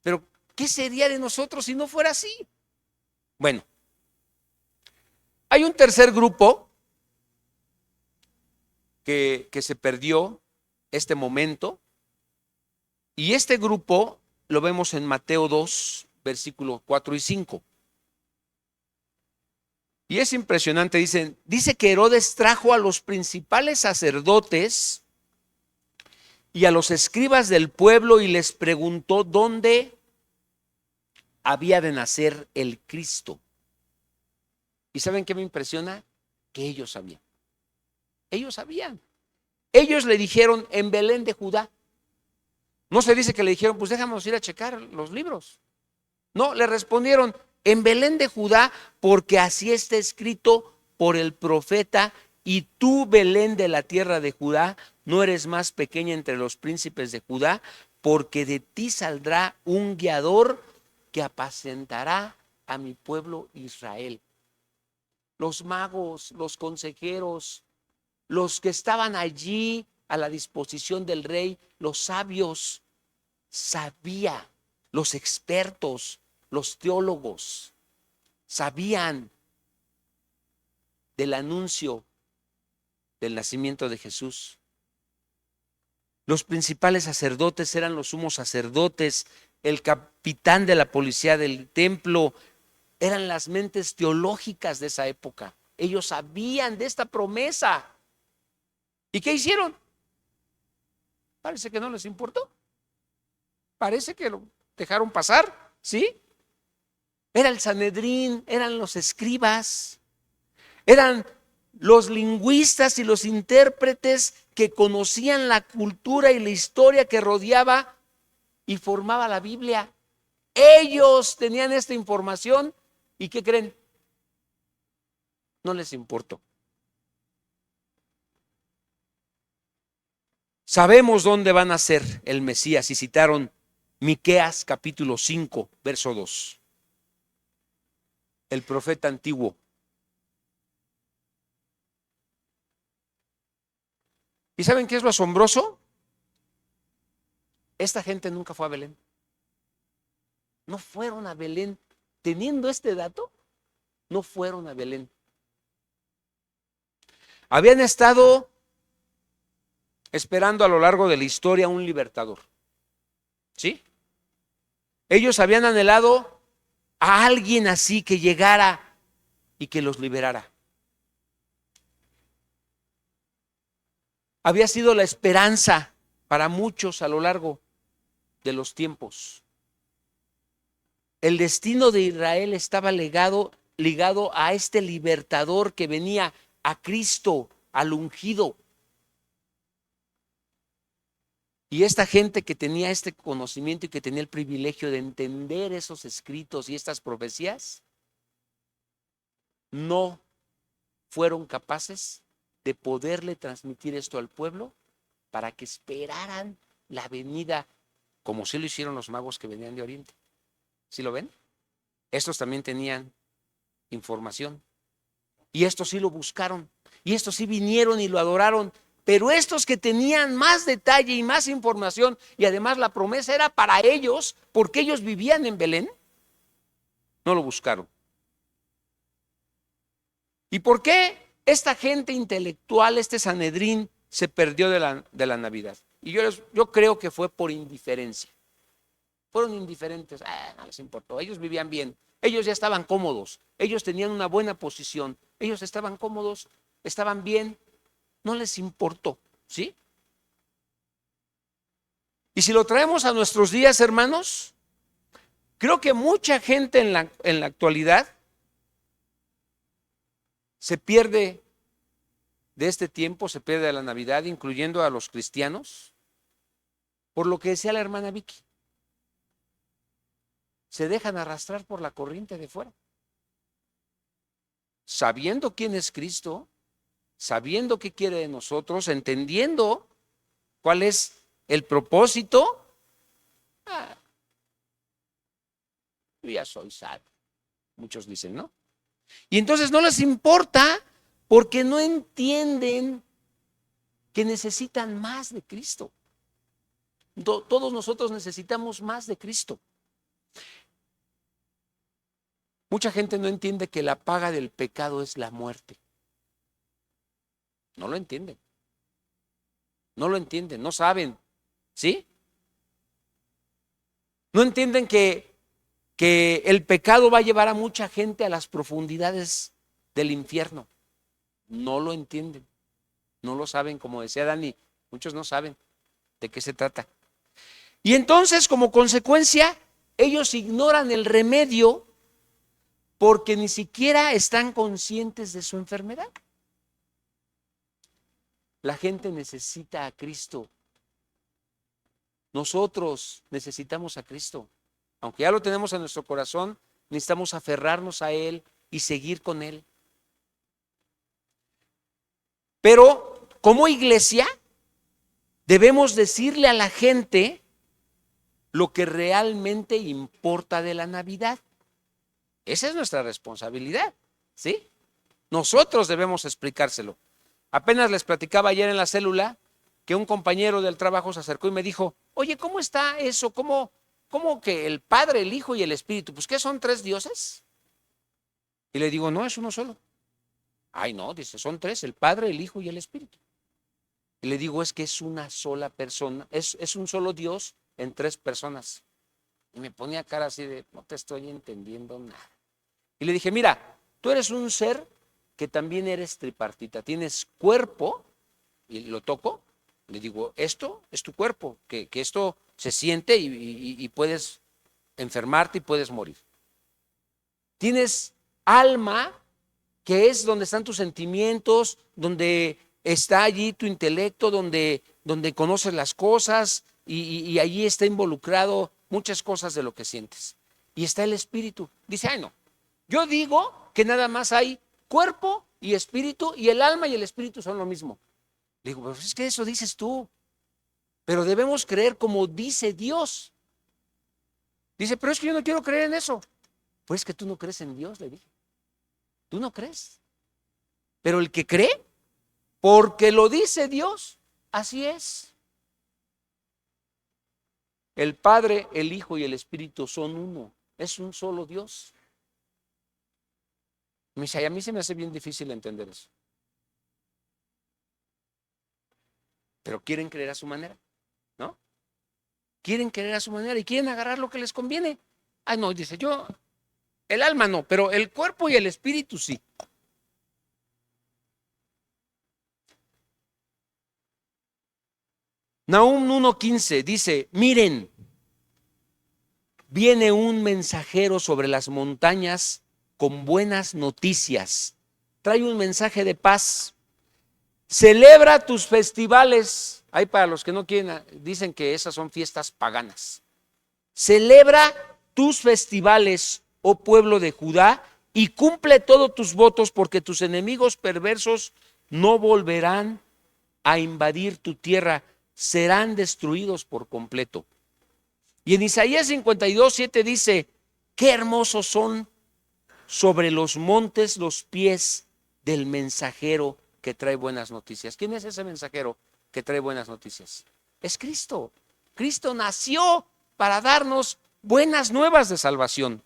Pero, ¿qué sería de nosotros si no fuera así? Bueno, hay un tercer grupo que se perdió este momento, y este grupo lo vemos en Mateo 2, versículos 4 y 5. Y es impresionante, dice que Herodes trajo a los principales sacerdotes y a los escribas del pueblo y les preguntó dónde había de nacer el Cristo. ¿Y saben qué me impresiona? Que ellos sabían. Ellos sabían. Ellos le dijeron en Belén de Judá. No se dice que le dijeron, pues déjanos ir a checar los libros. No, le respondieron, en Belén de Judá, porque así está escrito por el profeta, y tú, Belén de la tierra de Judá, no eres más pequeña entre los príncipes de Judá, porque de ti saldrá un guiador que apacentará a mi pueblo Israel. Los magos, los consejeros, los que estaban allí a la disposición del rey, los sabios, sabían, los expertos, los teólogos, sabían del anuncio del nacimiento de Jesús. Los principales sacerdotes eran los sumos sacerdotes, el capitán de la policía del templo, eran las mentes teológicas de esa época. Ellos sabían de esta promesa. ¿Y qué hicieron? Parece que no les importó. Parece que lo dejaron pasar, ¿sí? Era el Sanedrín, eran los escribas, eran los lingüistas y los intérpretes que conocían la cultura y la historia que rodeaba y formaba la Biblia. Ellos tenían esta información y ¿qué creen? No les importó. Sabemos dónde van a ser el Mesías y citaron Miqueas capítulo 5, verso 2. El profeta antiguo. ¿Y saben qué es lo asombroso? Esta gente nunca fue a Belén. No fueron a Belén. Teniendo este dato, no fueron a Belén. Habían estado esperando a lo largo de la historia un libertador. ¿Sí? Ellos habían anhelado a alguien así que llegara y que los liberara. Había sido la esperanza para muchos a lo largo de los tiempos. El destino de Israel estaba ligado a este libertador que venía, a Cristo, al ungido. Y esta gente que tenía este conocimiento y que tenía el privilegio de entender esos escritos y estas profecías, no fueron capaces de poderle transmitir esto al pueblo para que esperaran la venida, como sí lo hicieron los magos que venían de Oriente. ¿Sí lo ven? Estos también tenían información. Y estos sí lo buscaron. Y estos sí vinieron y lo adoraron. Pero estos que tenían más detalle y más información, y además la promesa era para ellos, porque ellos vivían en Belén, no lo buscaron. ¿Y por qué esta gente intelectual, este Sanedrín, se perdió de la Navidad? Y yo creo que fue por indiferencia. Fueron indiferentes, no les importó, ellos vivían bien, ellos ya estaban cómodos, ellos tenían una buena posición, ellos estaban cómodos, estaban bien, no les importó, ¿sí? Y si lo traemos a nuestros días, hermanos, creo que mucha gente en la actualidad se pierde de este tiempo, se pierde de la Navidad, incluyendo a los cristianos, por lo que decía la hermana Vicky. Se dejan arrastrar por la corriente de fuera. Sabiendo quién es Cristo, sabiendo qué quiere de nosotros, entendiendo cuál es el propósito, yo ya soy salvo. Muchos dicen, ¿no? Y entonces no les importa porque no entienden que necesitan más de Cristo. Todos nosotros necesitamos más de Cristo. Mucha gente no entiende que la paga del pecado es la muerte. No lo entienden. No lo entienden, no saben. ¿Sí? No entienden que el pecado va a llevar a mucha gente a las profundidades del infierno. No lo entienden. No lo saben, como decía Dani. Muchos no saben de qué se trata. Y entonces, como consecuencia, ellos ignoran el remedio porque ni siquiera están conscientes de su enfermedad. La gente necesita a Cristo. Nosotros necesitamos a Cristo. Aunque ya lo tenemos en nuestro corazón, necesitamos aferrarnos a Él y seguir con Él. Pero como iglesia, debemos decirle a la gente lo que realmente importa de la Navidad. Esa es nuestra responsabilidad, ¿sí? Nosotros debemos explicárselo. Apenas les platicaba ayer en la célula que un compañero del trabajo se acercó y me dijo, oye, ¿cómo está eso? ¿Cómo que el Padre, el Hijo y el Espíritu? Pues, ¿qué son 3 dioses? Y le digo, no, es uno solo. Ay, no, dice, son 3, el Padre, el Hijo y el Espíritu. Y le digo, es que es una sola persona, es un solo Dios en 3 personas. Y me ponía cara así de, no te estoy entendiendo nada. Y le dije, mira, tú eres un ser que también eres tripartita. Tienes cuerpo, y lo toco, le digo, esto es tu cuerpo, que esto se siente y puedes enfermarte y puedes morir. Tienes alma, que es donde están tus sentimientos, donde está allí tu intelecto, donde conoces las cosas y allí está involucrado muchas cosas de lo que sientes. Y está el espíritu. Dice, ay no, yo digo que nada más hay cuerpo y espíritu, y el alma y el espíritu son lo mismo. Le digo, pues es que eso dices tú, pero debemos creer como dice Dios. Dice, pero es que yo no quiero creer en eso. Pues que tú no crees en Dios, le dije. Tú no crees. Pero el que cree, porque lo dice Dios, así es. El Padre, el Hijo y el Espíritu son uno. Es un solo Dios. Me dice, a mí se me hace bien difícil entender eso. Pero quieren creer a su manera, ¿no? Quieren creer a su manera y quieren agarrar lo que les conviene. Ay, no, dice, yo, el alma no, pero el cuerpo y el espíritu sí. Nahum 1:15 dice, miren, viene un mensajero sobre las montañas con buenas noticias. Trae un mensaje de paz. Celebra tus festivales. Hay para los que no quieren, dicen que esas son fiestas paganas. Celebra tus festivales, oh pueblo de Judá, y cumple todos tus votos, porque tus enemigos perversos no volverán a invadir tu tierra, serán destruidos por completo. Y en Isaías 52:7 dice, qué hermosos son sobre los montes los pies del mensajero que trae buenas noticias. ¿Quién es ese mensajero que trae buenas noticias? Es Cristo. Cristo nació para darnos buenas nuevas de salvación.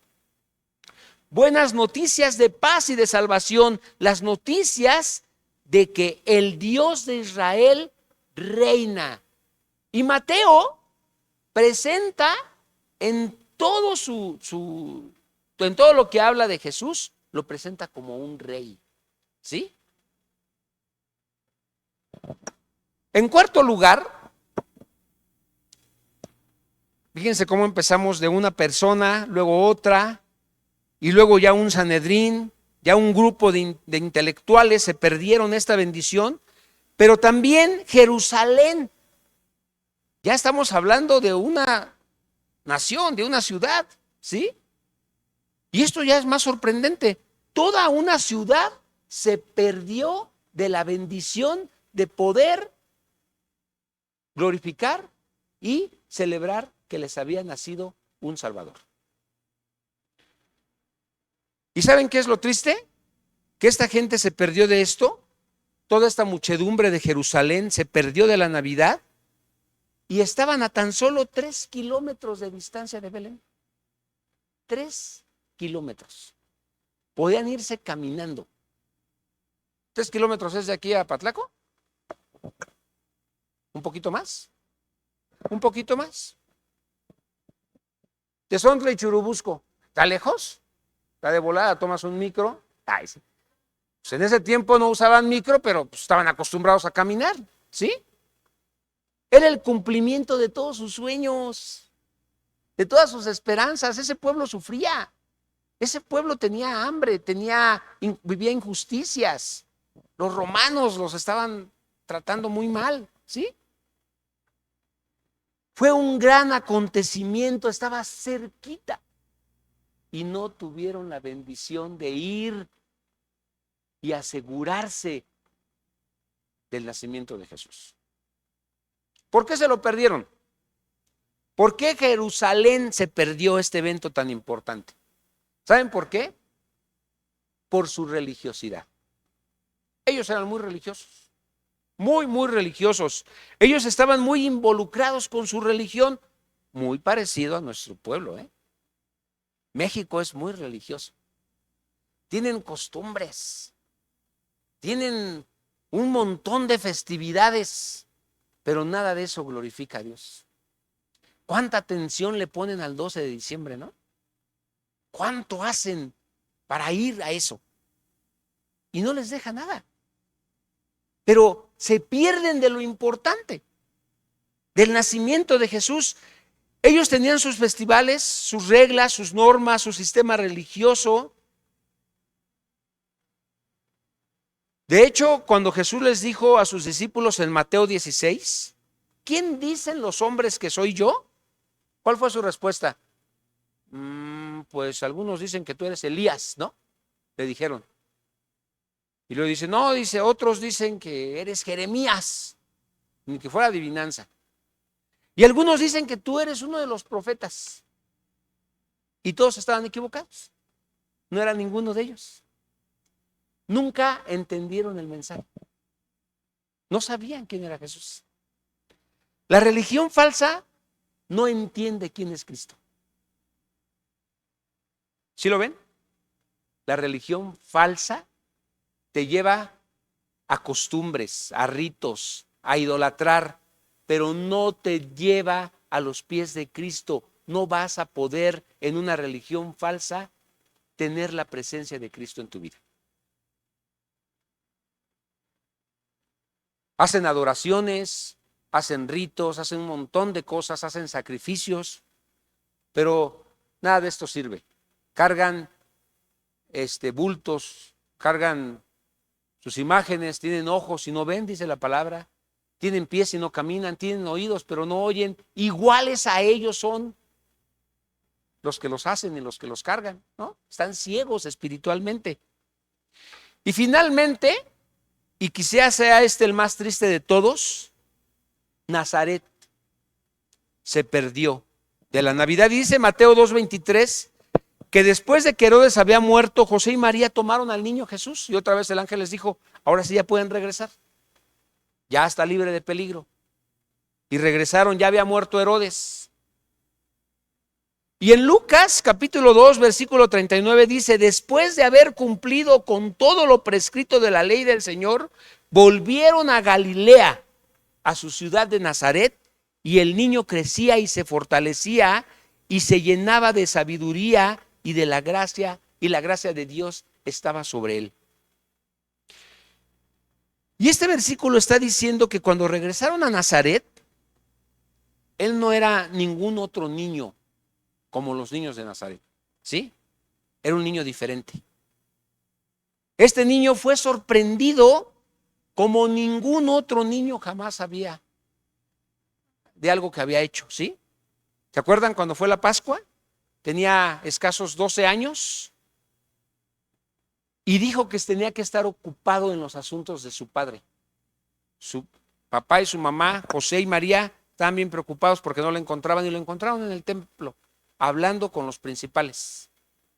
Buenas noticias de paz y de salvación. Las noticias de que el Dios de Israel reina. Y Mateo presenta en todo en todo lo que habla de Jesús, lo presenta como un rey. ¿Sí? En cuarto lugar, fíjense cómo empezamos de una persona, luego otra, y luego ya un Sanedrín, ya un grupo de intelectuales se perdieron esta bendición, pero también Jerusalén. Ya estamos hablando de una nación, de una ciudad, ¿sí? Y esto ya es más sorprendente. Toda una ciudad se perdió de la bendición de poder glorificar y celebrar que les había nacido un Salvador. ¿Y saben qué es lo triste? Que esta gente se perdió de esto. Toda esta muchedumbre de Jerusalén se perdió de la Navidad y estaban a tan solo 3 kilómetros de distancia de Belén. 3 kilómetros. Podían irse caminando. 3 kilómetros es de aquí a Patlaco. ¿Un poquito más? ¿Un poquito más? Tezontle y Churubusco. ¿Está lejos? ¿Está de volada? ¿Tomas un micro? Ay, sí. Pues en ese tiempo no usaban micro, pero pues estaban acostumbrados a caminar, ¿sí? Era el cumplimiento de todos sus sueños, de todas sus esperanzas. Ese pueblo sufría. Ese pueblo tenía hambre, vivía injusticias. Los romanos los estaban tratando muy mal, ¿sí? Fue un gran acontecimiento, estaba cerquita y no tuvieron la bendición de ir y asegurarse del nacimiento de Jesús. ¿Por qué se lo perdieron? ¿Por qué Jerusalén se perdió este evento tan importante? ¿Saben por qué? Por su religiosidad. Ellos eran muy religiosos, muy religiosos. Ellos estaban muy involucrados con su religión, muy parecido a nuestro pueblo, ¿eh? México es muy religioso. Tienen costumbres, tienen un montón de festividades. pero nada de eso glorifica a Dios. ¿Cuánta atención le ponen al 12 de diciembre, no? ¿Cuánto hacen para ir a eso? Y no les deja nada. Pero se pierden de lo importante, del nacimiento de Jesús. Ellos tenían sus festivales, sus reglas, sus normas, su sistema religioso. De hecho, cuando Jesús les dijo a sus discípulos en Mateo 16, ¿quién dicen los hombres que soy yo? ¿Cuál fue su respuesta? Pues algunos dicen que tú eres Elías, ¿no? Le dijeron. Y luego dice, no, dice, otros dicen que eres Jeremías, ni que fuera adivinanza. Y algunos dicen que tú eres uno de los profetas. Y todos estaban equivocados. No era ninguno de ellos. Nunca entendieron el mensaje. No sabían quién era Jesús. La religión falsa no entiende quién es Cristo. ¿Sí lo ven? La religión falsa te lleva a costumbres, a ritos, a idolatrar, pero no te lleva a los pies de Cristo. No vas a poder en una religión falsa tener la presencia de Cristo en tu vida. Hacen adoraciones, hacen ritos, hacen un montón de cosas, hacen sacrificios, pero nada de esto sirve. Cargan bultos, cargan sus imágenes, tienen ojos y no ven, dice la palabra, tienen pies y no caminan, tienen oídos pero no oyen. Iguales a ellos son los que los hacen y los que los cargan, ¿no? Están ciegos espiritualmente. Y finalmente, y quizás sea el más triste de todos, Nazaret se perdió de la Navidad. Dice Mateo 2:23 que después de que Herodes había muerto, José y María tomaron al niño Jesús y otra vez el ángel les dijo, ahora sí ya pueden regresar, ya está libre de peligro. Y regresaron, ya había muerto Herodes. Y en Lucas capítulo 2 versículo 39 dice, después de haber cumplido con todo lo prescrito de la ley del Señor, volvieron a Galilea, a su ciudad de Nazaret, y el niño crecía y se fortalecía y se llenaba de sabiduría y de la gracia, y la gracia de Dios estaba sobre él. Y este versículo está diciendo que cuando regresaron a Nazaret, él no era ningún otro niño como los niños de Nazaret, ¿sí? Era un niño diferente. Este niño fue sorprendido como ningún otro niño jamás había de algo que había hecho, ¿sí? ¿Se acuerdan cuando fue la Pascua? Tenía escasos 12 años y dijo que tenía que estar ocupado en los asuntos de su padre. Su papá y su mamá, José y María, estaban bien preocupados porque no lo encontraban y lo encontraron en el templo, hablando con los principales,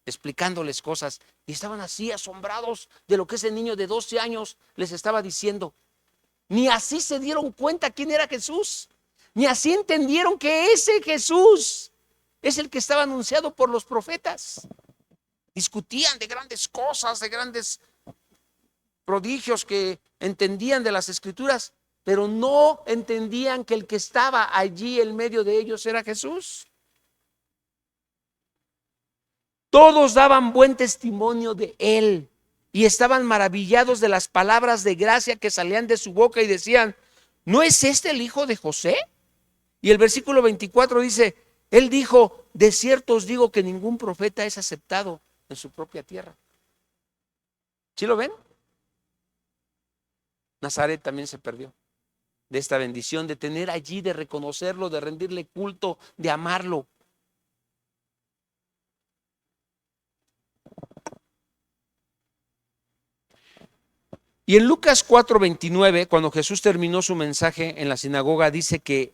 explicándoles cosas, y estaban así asombrados de lo que ese niño de 12 años les estaba diciendo. Ni así se dieron cuenta quién era Jesús, ni así entendieron que ese Jesús es el que estaba anunciado por los profetas. Discutían de grandes cosas, de grandes prodigios que entendían de las Escrituras, pero no entendían que el que estaba allí en medio de ellos era Jesús. Todos daban buen testimonio de él y estaban maravillados de las palabras de gracia que salían de su boca y decían, ¿no es este el hijo de José? Y el versículo 24 dice, él dijo, de cierto os digo que ningún profeta es aceptado en su propia tierra. ¿Sí lo ven? Nazaret también se perdió de esta bendición, de tener allí, de reconocerlo, de rendirle culto, de amarlo. Y en Lucas 4:29, cuando Jesús terminó su mensaje en la sinagoga, dice que,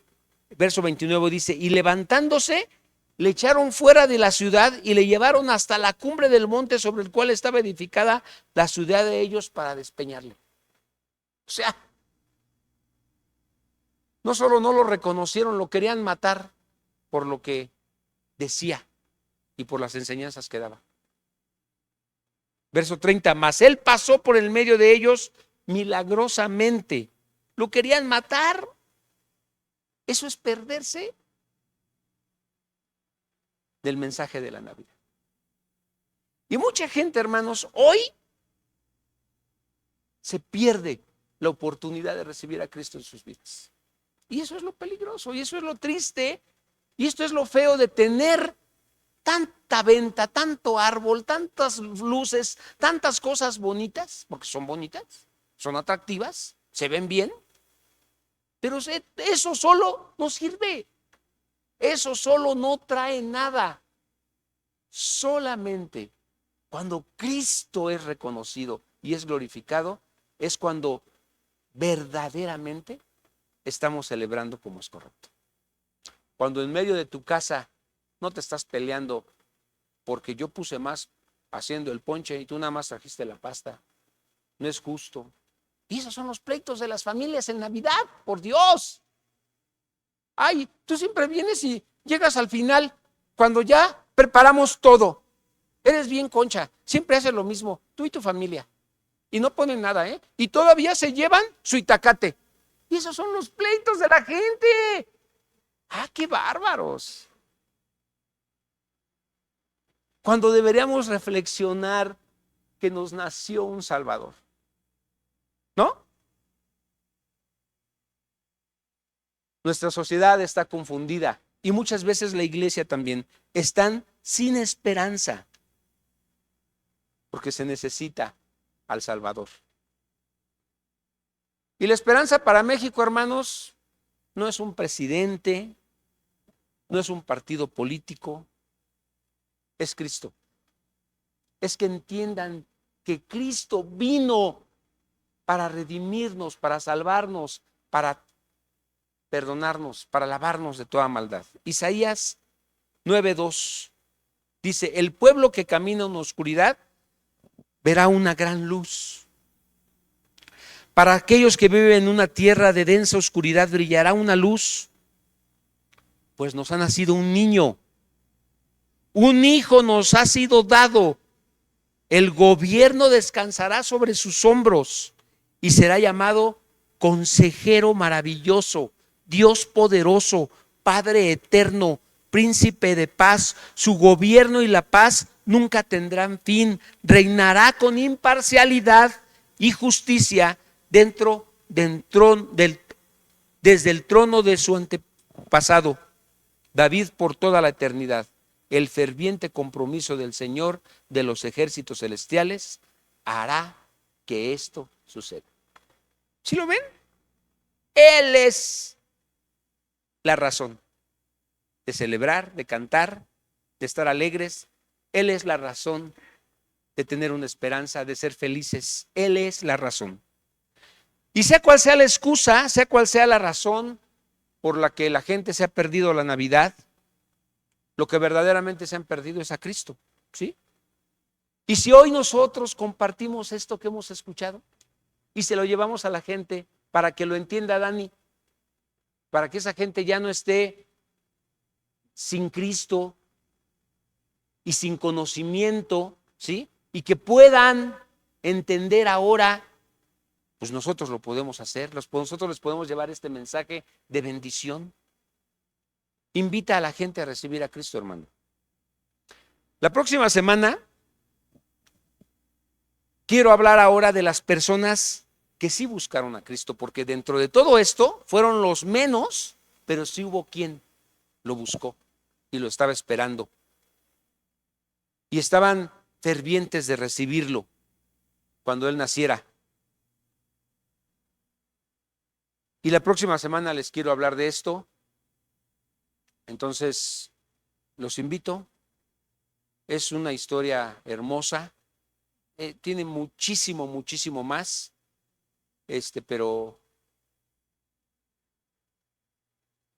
verso 29 dice, y levantándose, le echaron fuera de la ciudad y le llevaron hasta la cumbre del monte sobre el cual estaba edificada la ciudad de ellos para despeñarle. O sea, no solo no lo reconocieron, lo querían matar por lo que decía y por las enseñanzas que daba. Verso 30, mas él pasó por el medio de ellos milagrosamente. Lo querían matar Eso es perderse del mensaje de la Navidad. Y mucha gente, hermanos, hoy se pierde la oportunidad de recibir a Cristo en sus vidas. Y eso es lo peligroso, y eso es lo triste, y esto es lo feo de tener tanta venta, tanto árbol, tantas luces, tantas cosas bonitas, porque son bonitas, son atractivas, se ven bien, pero eso solo no sirve, eso solo no trae nada. Solamente cuando Cristo es reconocido y es glorificado, es cuando verdaderamente estamos celebrando como es correcto. Cuando en medio de tu casa no te estás peleando porque yo puse más haciendo el ponche y tú nada más trajiste la pasta, no es justo. Y esos son los pleitos de las familias en Navidad, por Dios. Ay, tú siempre vienes y llegas al final cuando ya preparamos todo. Eres bien concha, siempre haces lo mismo, tú y tu familia. Y no ponen nada, ¿eh? Y todavía se llevan su itacate. Y esos son los pleitos de la gente. ¡Ah, qué bárbaros! Cuando deberíamos reflexionar que nos nació un Salvador, ¿no? Nuestra sociedad está confundida y muchas veces la iglesia también. Están sin esperanza porque se necesita al Salvador. Y la esperanza para México, hermanos, no es un presidente, no es un partido político, es Cristo. Es que entiendan que Cristo vino para redimirnos, para salvarnos, para perdonarnos, para lavarnos de toda maldad. Isaías 9:2 dice: el pueblo que camina en oscuridad verá una gran luz. Para aquellos que viven en una tierra de densa oscuridad brillará una luz, pues nos ha nacido un niño, un hijo nos ha sido dado, el gobierno descansará sobre sus hombros y será llamado Consejero Maravilloso, Dios Poderoso, Padre Eterno, Príncipe de Paz. Su gobierno y la paz nunca tendrán fin. Reinará con imparcialidad y justicia desde el trono de su antepasado David por toda la eternidad. El ferviente compromiso del Señor de los ejércitos celestiales hará que esto suceda. ¿Sí lo ven? Él es la razón de celebrar, de cantar, de estar alegres. Él es la razón de tener una esperanza, de ser felices. Él es la razón. Y sea cual sea la excusa, sea cual sea la razón por la que la gente se ha perdido la Navidad, lo que verdaderamente se han perdido es a Cristo, ¿sí? Y si hoy nosotros compartimos esto que hemos escuchado y se lo llevamos a la gente para que lo entienda Dani, para que esa gente ya no esté sin Cristo y sin conocimiento, ¿sí? Y que puedan entender ahora, pues nosotros lo podemos hacer, nosotros les podemos llevar este mensaje de bendición. Invita a la gente a recibir a Cristo, hermano. La próxima semana quiero hablar ahora de las personas que sí buscaron a Cristo, porque dentro de todo esto fueron los menos, pero sí hubo quien lo buscó y lo estaba esperando. Y estaban fervientes de recibirlo cuando Él naciera. Y la próxima semana les quiero hablar de esto. Entonces, los invito. Es una historia hermosa. Tiene muchísimo, muchísimo más. Pero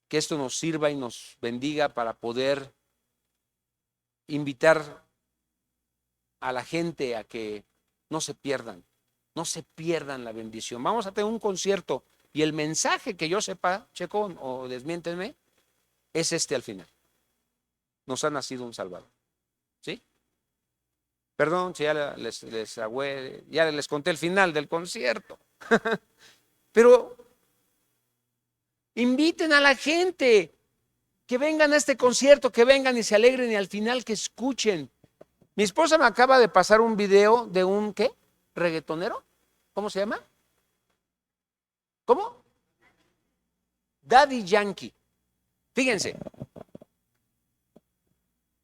que esto nos sirva y nos bendiga para poder invitar a la gente a que no se pierdan la bendición. Vamos a tener un concierto y el mensaje que yo sepa, Checo, o desmiéntenme, es al final. Nos ha nacido un Salvador. ¿Sí? Perdón si ya les conté el final del concierto. Pero Inviten a la gente que vengan a este concierto, que vengan y se alegren y al final que escuchen. Mi esposa me acaba de pasar un video de un, ¿qué? ¿Reggaetonero? ¿Cómo se llama? ¿Cómo? Daddy Yankee. Fíjense.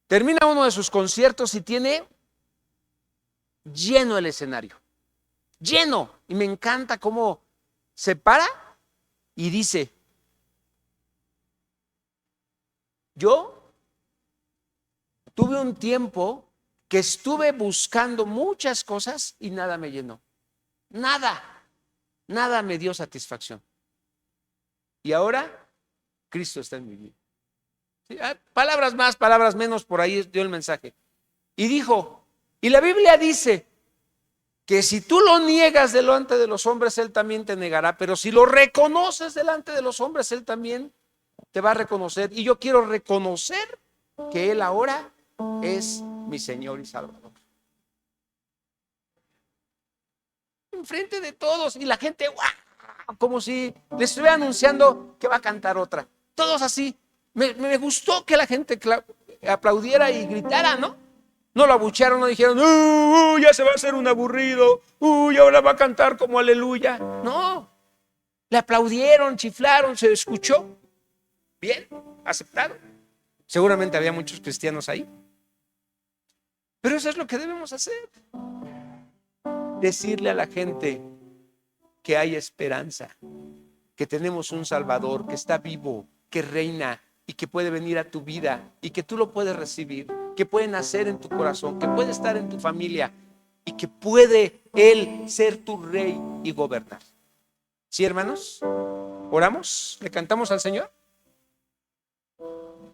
Termina uno de sus conciertos y tiene lleno el escenario. Lleno. Y me encanta cómo se para y dice, yo tuve un tiempo que estuve buscando muchas cosas y nada me llenó. Nada me dio satisfacción. Y ahora Cristo está en mi vida. ¿Sí? Palabras más, palabras menos, por ahí dio el mensaje. Y dijo, y la Biblia dice que si tú lo niegas delante de los hombres, Él también te negará, pero si lo reconoces delante de los hombres, Él también te va a reconocer. Y yo quiero reconocer que Él ahora es mi Señor y Salvador. Enfrente de todos, y la gente, ¡guau!, como si le estuviera anunciando que va a cantar otra. Todos así. Me gustó que la gente aplaudiera y gritara, ¿no? No lo abuchearon, no dijeron, ya se va a hacer un aburrido, ahora va a cantar como aleluya. No, le aplaudieron, chiflaron, se escuchó. Bien, aceptado. Seguramente había muchos cristianos ahí. Pero eso es lo que debemos hacer. Decirle a la gente que hay esperanza, que tenemos un Salvador, que está vivo, que reina y que puede venir a tu vida y que tú lo puedes recibir, que puede nacer en tu corazón, que puede estar en tu familia y que puede Él ser tu rey y gobernar. ¿Sí, hermanos? ¿Oramos? ¿Le cantamos al Señor?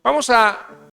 Vamos a